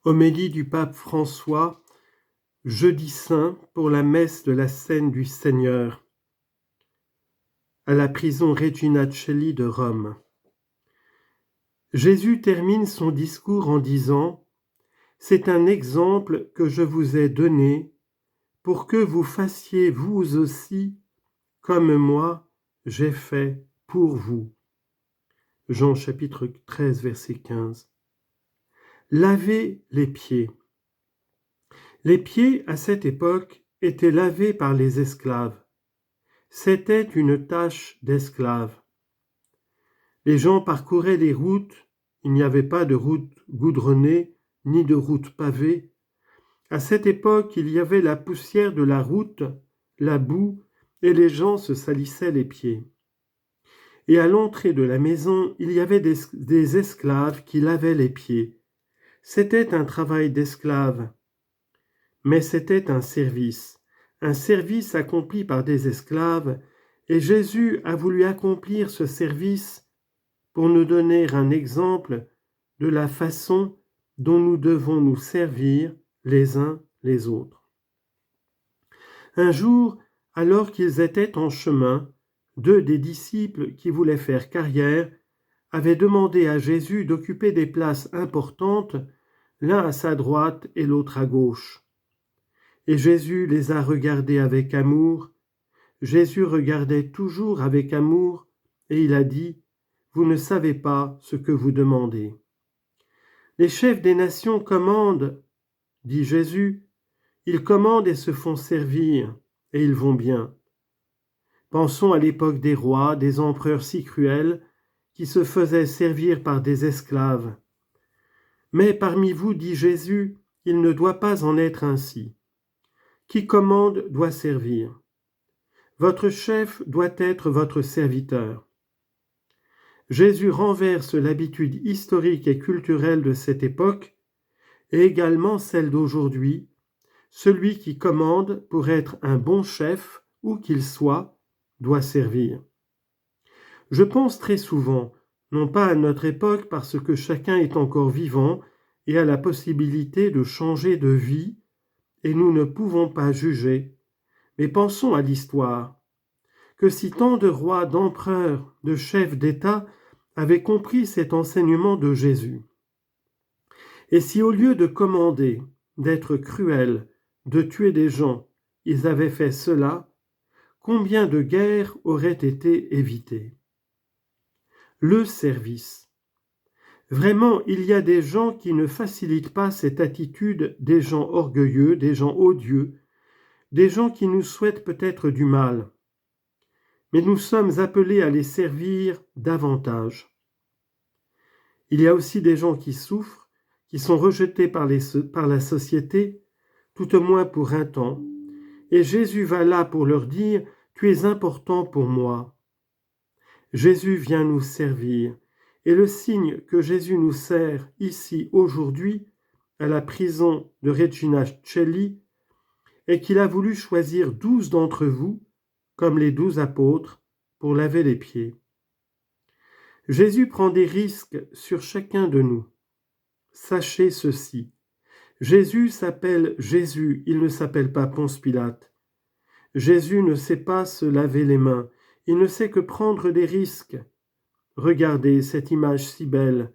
Homélie du pape François, jeudi saint pour la messe de la Scène du Seigneur, à la prison Regina Coeli de Rome. Jésus termine son discours en disant « C'est un exemple que je vous ai donné pour que vous fassiez vous aussi comme moi j'ai fait pour vous. » Jean chapitre 13, verset 15. Laver les pieds. Les pieds, à cette époque, étaient lavés par les esclaves. C'était une tâche d'esclave. Les gens parcouraient les routes, il n'y avait pas de route goudronnée, ni de route pavée. À cette époque, il y avait la poussière de la route, la boue, et les gens se salissaient les pieds. Et à l'entrée de la maison, il y avait des esclaves qui lavaient les pieds. C'était un travail d'esclave, mais c'était un service accompli par des esclaves, et Jésus a voulu accomplir ce service pour nous donner un exemple de la façon dont nous devons nous servir les uns les autres. Un jour, alors qu'ils étaient en chemin, deux des disciples qui voulaient faire carrière avaient demandé à Jésus d'occuper des places importantes, l'un à sa droite et l'autre à gauche. Et Jésus les a regardés avec amour. Jésus regardait toujours avec amour, et il a dit « Vous ne savez pas ce que vous demandez. » Les chefs des nations commandent, dit Jésus, ils commandent et se font servir, et ils vont bien. Pensons à l'époque des rois, des empereurs si cruels, qui se faisaient servir par des esclaves. Mais parmi vous, dit Jésus, il ne doit pas en être ainsi. Qui commande doit servir. Votre chef doit être votre serviteur. Jésus renverse l'habitude historique et culturelle de cette époque et également celle d'aujourd'hui. Celui qui commande pour être un bon chef, où qu'il soit, doit servir. Je pense très souvent, non pas à notre époque parce que chacun est encore vivant et a la possibilité de changer de vie, et nous ne pouvons pas juger, mais pensons à l'histoire. Que si tant de rois, d'empereurs, de chefs d'État avaient compris cet enseignement de Jésus, et si au lieu de commander, d'être cruels, de tuer des gens, ils avaient fait cela, combien de guerres auraient été évitées? Le service. Vraiment, il y a des gens qui ne facilitent pas cette attitude des gens orgueilleux, des gens odieux, des gens qui nous souhaitent peut-être du mal. Mais nous sommes appelés à les servir davantage. Il y a aussi des gens qui souffrent, qui sont rejetés par la société, tout au moins pour un temps. Et Jésus va là pour leur dire « Tu es important pour moi ». Jésus vient nous servir. Et le signe que Jésus nous sert ici aujourd'hui, à la prison de Regina Coeli, est qu'il a voulu choisir 12 d'entre vous, comme les 12 apôtres, pour laver les pieds. Jésus prend des risques sur chacun de nous. Sachez ceci, Jésus s'appelle Jésus, il ne s'appelle pas Ponce Pilate. Jésus ne sait pas se laver les mains, il ne sait que prendre des risques. Regardez cette image si belle.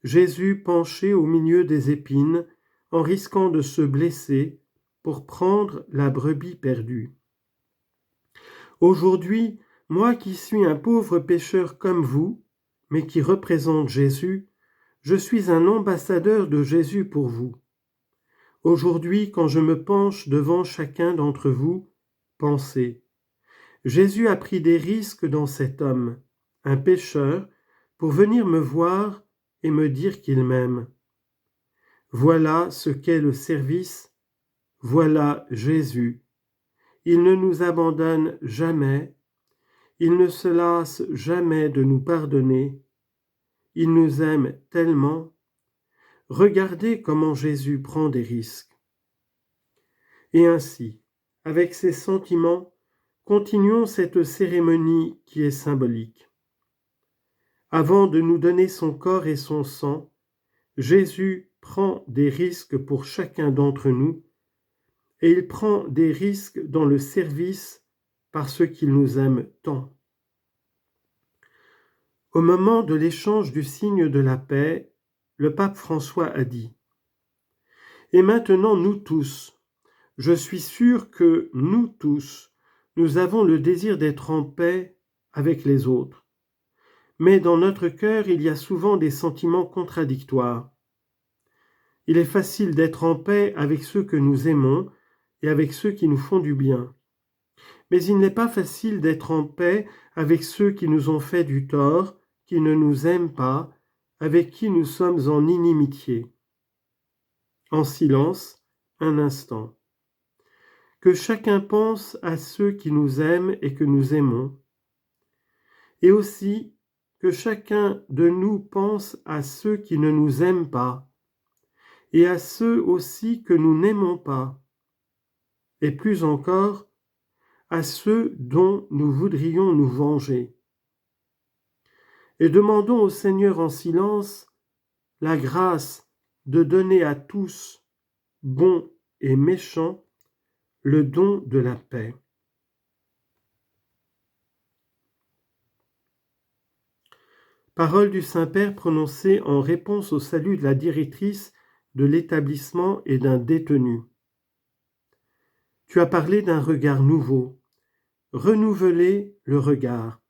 Jésus penché au milieu des épines, en risquant de se blesser pour prendre la brebis perdue. Aujourd'hui, moi qui suis un pauvre pécheur comme vous, mais qui représente Jésus, je suis un ambassadeur de Jésus pour vous. Aujourd'hui, quand je me penche devant chacun d'entre vous, pensez, Jésus a pris des risques dans cet homme, un pécheur, pour venir me voir et me dire qu'il m'aime. Voilà ce qu'est le service, voilà Jésus. Il ne nous abandonne jamais, il ne se lasse jamais de nous pardonner, il nous aime tellement. Regardez comment Jésus prend des risques. Et ainsi, avec ces sentiments, continuons cette cérémonie qui est symbolique. Avant de nous donner son corps et son sang, Jésus prend des risques pour chacun d'entre nous, et il prend des risques dans le service parce qu'il nous aime tant. Au moment de l'échange du signe de la paix, le pape François a dit « Et maintenant nous tous, je suis sûr que nous tous, nous avons le désir d'être en paix avec les autres. Mais dans notre cœur, il y a souvent des sentiments contradictoires. Il est facile d'être en paix avec ceux que nous aimons et avec ceux qui nous font du bien. Mais il n'est pas facile d'être en paix avec ceux qui nous ont fait du tort, qui ne nous aiment pas, avec qui nous sommes en inimitié. » En silence, un instant. Que chacun pense à ceux qui nous aiment et que nous aimons. Et aussi que chacun de nous pense à ceux qui ne nous aiment pas, et à ceux aussi que nous n'aimons pas, et plus encore, à ceux dont nous voudrions nous venger. Et demandons au Seigneur en silence la grâce de donner à tous, bons et méchants, le don de la paix. Parole du Saint-Père prononcée en réponse au salut de la directrice de l'établissement et d'un détenu. Tu as parlé d'un regard nouveau. Renouveler le regard.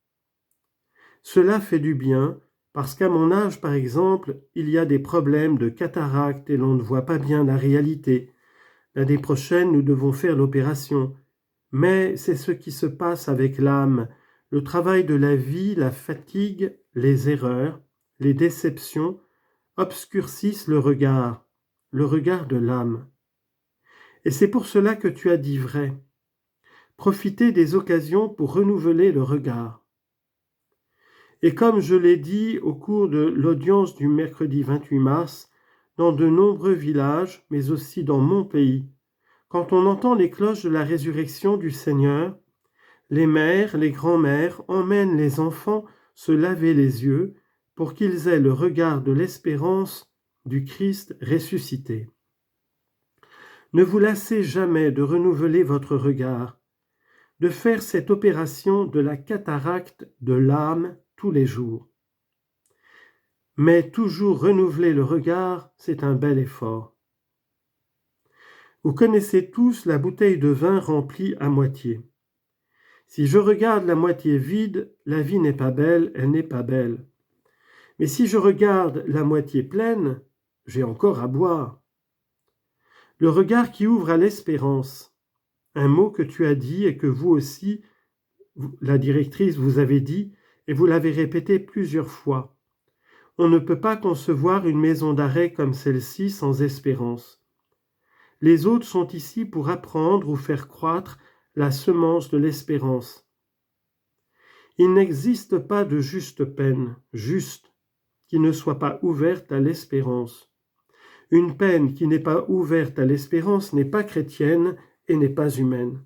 Cela fait du bien parce qu'à mon âge, par exemple, il y a des problèmes de cataracte et l'on ne voit pas bien la réalité. L'année prochaine, nous devons faire l'opération. Mais c'est ce qui se passe avec l'âme, le travail de la vie, la fatigue, les erreurs, les déceptions obscurcissent le regard de l'âme. Et c'est pour cela que tu as dit vrai. Profitez des occasions pour renouveler le regard. Et comme je l'ai dit au cours de l'audience du mercredi 28 mars, dans de nombreux villages, mais aussi dans mon pays, quand on entend les cloches de la résurrection du Seigneur, les mères, les grands-mères emmènent les enfants se laver les yeux pour qu'ils aient le regard de l'espérance du Christ ressuscité. Ne vous lassez jamais de renouveler votre regard, de faire cette opération de la cataracte de l'âme tous les jours. Mais toujours renouveler le regard, c'est un bel effort. Vous connaissez tous la bouteille de vin remplie à moitié. Si je regarde la moitié vide, la vie n'est pas belle, elle n'est pas belle. Mais si je regarde la moitié pleine, j'ai encore à boire. Le regard qui ouvre à l'espérance, un mot que tu as dit et que vous aussi, la directrice, vous avez dit, et vous l'avez répété plusieurs fois. On ne peut pas concevoir une maison d'arrêt comme celle-ci sans espérance. Les autres sont ici pour apprendre ou faire croître la semence de l'espérance. Il n'existe pas de juste peine, juste, qui ne soit pas ouverte à l'espérance. Une peine qui n'est pas ouverte à l'espérance n'est pas chrétienne et n'est pas humaine.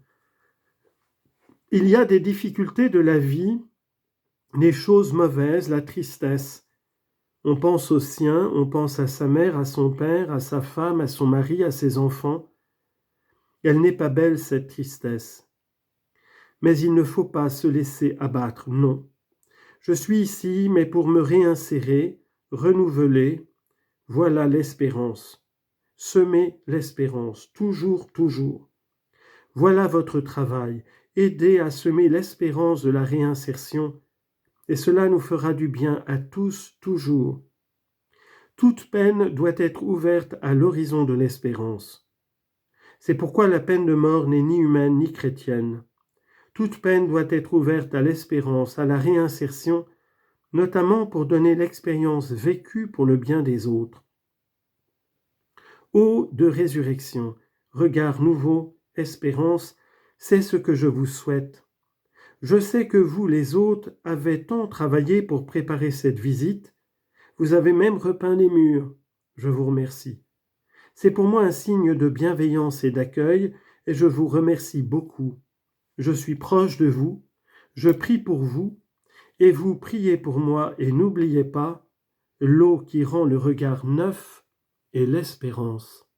Il y a des difficultés de la vie, les choses mauvaises, la tristesse. On pense aux siens, on pense à sa mère, à son père, à sa femme, à son mari, à ses enfants. Elle n'est pas belle, cette tristesse. Mais il ne faut pas se laisser abattre, non. Je suis ici, mais pour me réinsérer, renouveler, voilà l'espérance. Semez l'espérance, toujours, toujours. Voilà votre travail, aidez à semer l'espérance de la réinsertion, et cela nous fera du bien à tous, toujours. Toute peine doit être ouverte à l'horizon de l'espérance. C'est pourquoi la peine de mort n'est ni humaine ni chrétienne. Toute peine doit être ouverte à l'espérance, à la réinsertion, notamment pour donner l'expérience vécue pour le bien des autres. Eau de résurrection, regard nouveau, espérance, c'est ce que je vous souhaite. Je sais que vous, les autres, avez tant travaillé pour préparer cette visite. Vous avez même repeint les murs. Je vous remercie. C'est pour moi un signe de bienveillance et d'accueil, et je vous remercie beaucoup. Je suis proche de vous, je prie pour vous, et vous priez pour moi, et n'oubliez pas, l'eau qui rend le regard neuf, et l'espérance.